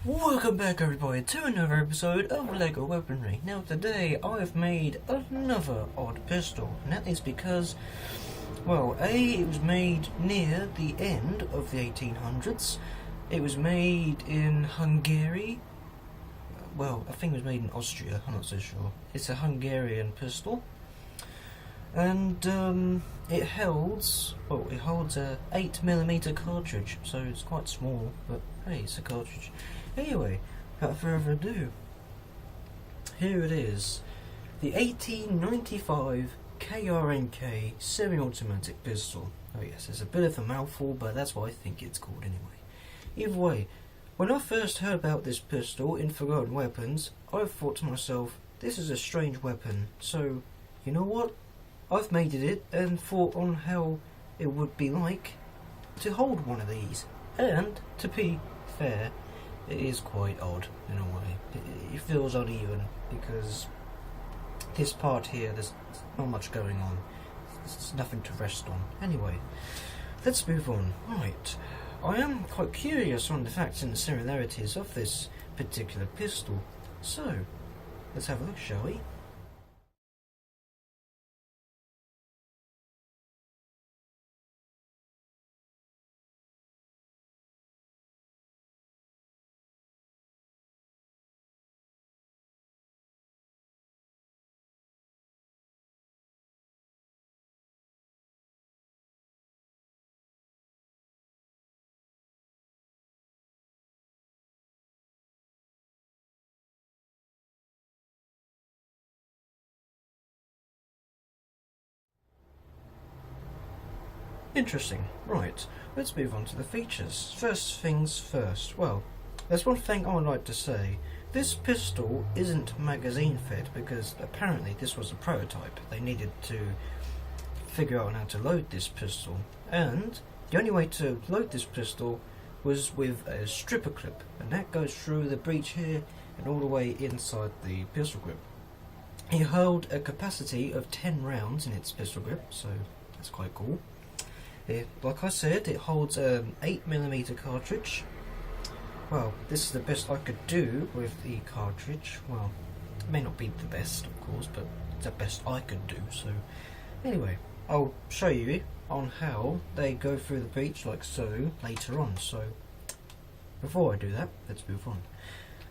Welcome back everybody to another episode of LEGO Weaponry. Now today I've made another odd pistol, and that is because, well, it was made near the end of the 1800s. It was made in Hungary. Well, I think it was made in Austria, I'm not so sure. It's a Hungarian pistol. And it holds a 8mm cartridge, so it's quite small, but hey, it's a cartridge. Anyway, without further ado, here it is, the 1895 KRNKA semi-automatic pistol. Oh yes, it's a bit of a mouthful, but that's what I think it's called anyway. Either way, when I first heard about this pistol in Forgotten Weapons, I thought to myself, this is a strange weapon, so you know what? I've made it and thought on how it would be like to hold one of these. And, to be fair, it is quite odd in a way. It feels uneven because this part here, there's not much going on. There's nothing to rest on. Anyway, let's move on. Right, I am quite curious on the facts and the similarities of this particular pistol. So, let's have a look, shall we? Interesting. Right, let's move on to the features. First things first. Well, there's one thing I would like to say. This pistol isn't magazine fed because apparently this was a prototype. They needed to figure out how to load this pistol, and the only way to load this pistol was with a stripper clip, and that goes through the breech here and all the way inside the pistol grip. It held a capacity of 10 rounds in its pistol grip, so that's quite cool. Like I said, it holds an 8mm cartridge. Well, this is the best I could do with the cartridge. Well, it may not be the best, of course, but it's the best I could do. So, anyway, I'll show you on how they go through the breech like so later on. So, before I do that, let's move on.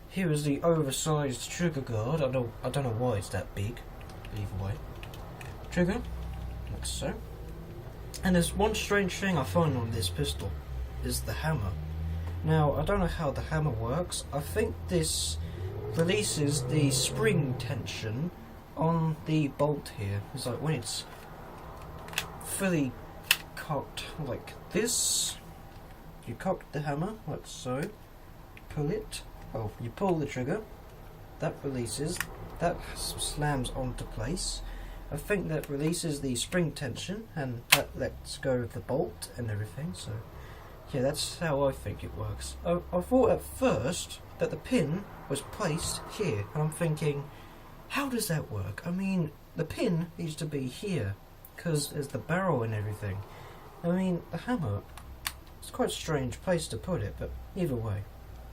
Here is the oversized trigger guard. I don't know why it's that big. Either way, trigger, like so. And there's one strange thing I find on this pistol, is the hammer. Now, I don't know how the hammer works. I think this releases the spring tension on the bolt here. It's like when it's fully cocked like this, you cock the hammer like so, pull it, oh, you pull the trigger, that releases, that slams onto place. I think that releases the spring tension and that lets go of the bolt and everything, so yeah, that's how I think it works. I thought at first that the pin was placed here, and I'm thinking, how does that work? I mean, the pin needs to be here because there's the barrel and everything. I mean, the hammer, it's quite a strange place to put it, but either way,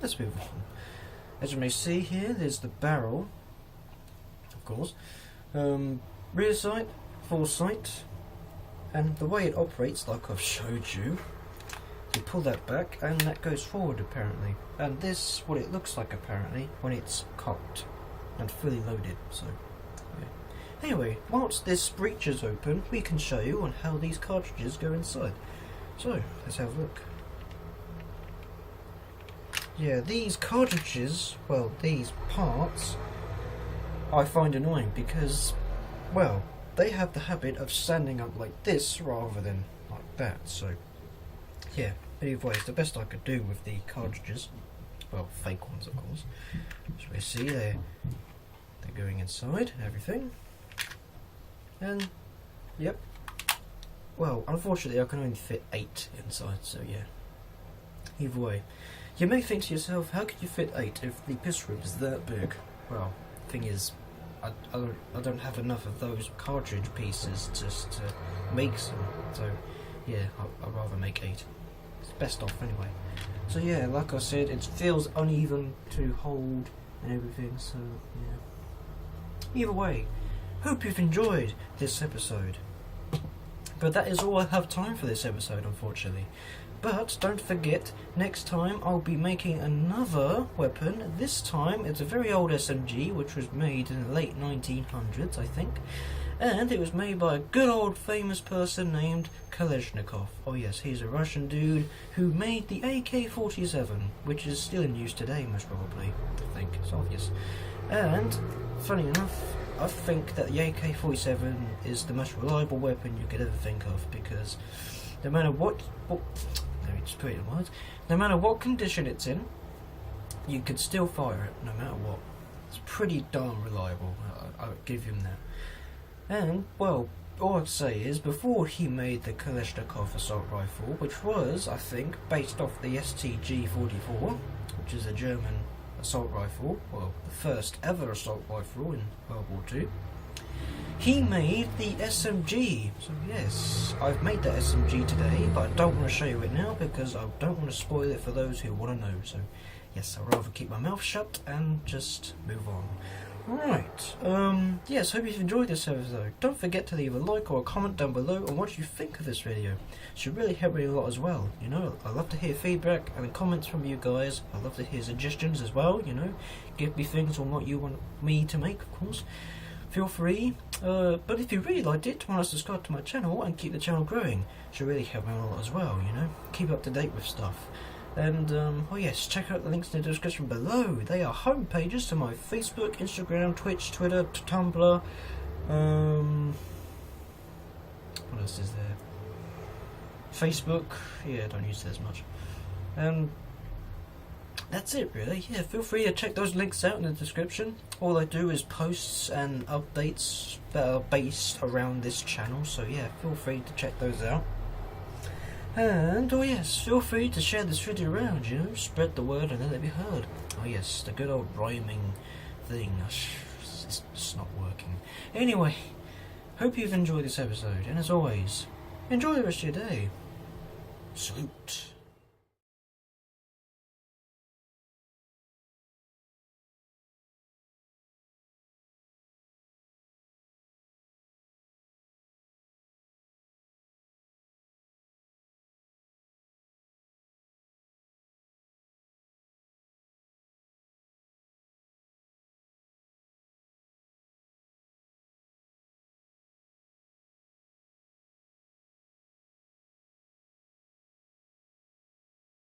let's move on. As you may see here, there's the barrel, of course. Rear sight, foresight, and the way it operates, like I've showed you, you pull that back and that goes forward apparently, and this what it looks like apparently when it's cocked and fully loaded. So yeah. Anyway, whilst this breech is open, we can show you on how these cartridges go inside. So let's have a look. Yeah, these cartridges, well, these parts, I find annoying because, well, they have the habit of standing up like this rather than like that, so yeah, either way, it's the best I could do with the cartridges. Well, fake ones, of course. So we see they're going inside and everything. And, yep. Well, unfortunately, I can only fit 8 inside, so yeah. Either way, you may think to yourself, how could you fit 8 if the pistol grip is that big? Well, the thing is, I don't have enough of those cartridge pieces just to make some, so yeah, I'd rather make 8. It's best off anyway. So yeah, like I said, it feels uneven to hold and everything, so yeah. Either way, hope you've enjoyed this episode. But that is all I have time for this episode, unfortunately. But don't forget, next time I'll be making another weapon. This time it's a very old SMG, which was made in the late 1900s, I think. And it was made by a good old famous person named KRNKA. Oh yes, he's a Russian dude who made the AK-47, which is still in use today, most probably. I think it's obvious. And, funny enough, I think that the AK-47 is the most reliable weapon you could ever think of, because no matter what let me just put it in words. No matter what condition it's in, you could still fire it, no matter what. It's pretty darn reliable, I'll give him that. And, well, all I'd say is, before he made the KRNKA assault rifle, which was, I think, based off the STG-44, which is a German assault rifle, well, the first ever assault rifle in World War II, he made the SMG. So yes, I've made that SMG today, but I don't want to show you it now because I don't want to spoil it for those who want to know. So yes, I'd rather keep my mouth shut and just move on. Right, yes, hope you've enjoyed this episode. Don't forget to leave a like or a comment down below on what you think of this video. It should really help me a lot as well, you know. I love to hear feedback and comments from you guys. I love to hear suggestions as well, you know. Give me things on what you want me to make, of course. Feel free, but if you really liked it, why not subscribe to my channel and keep the channel growing? It should really help me a lot as well, you know. Keep up to date with stuff. And, oh yes, check out the links in the description below. They are home pages to my Facebook, Instagram, Twitch, Twitter, Tumblr. What else is there? Facebook. Yeah, I don't use it as much. That's it really. Yeah, feel free to check those links out in the description. All I do is posts and updates that are based around this channel. So yeah, feel free to check those out. And, oh yes, feel free to share this video around, you know, spread the word and let it be heard. Oh yes, the good old rhyming thing, it's not working. Anyway, hope you've enjoyed this episode, and as always, enjoy the rest of your day. Salute.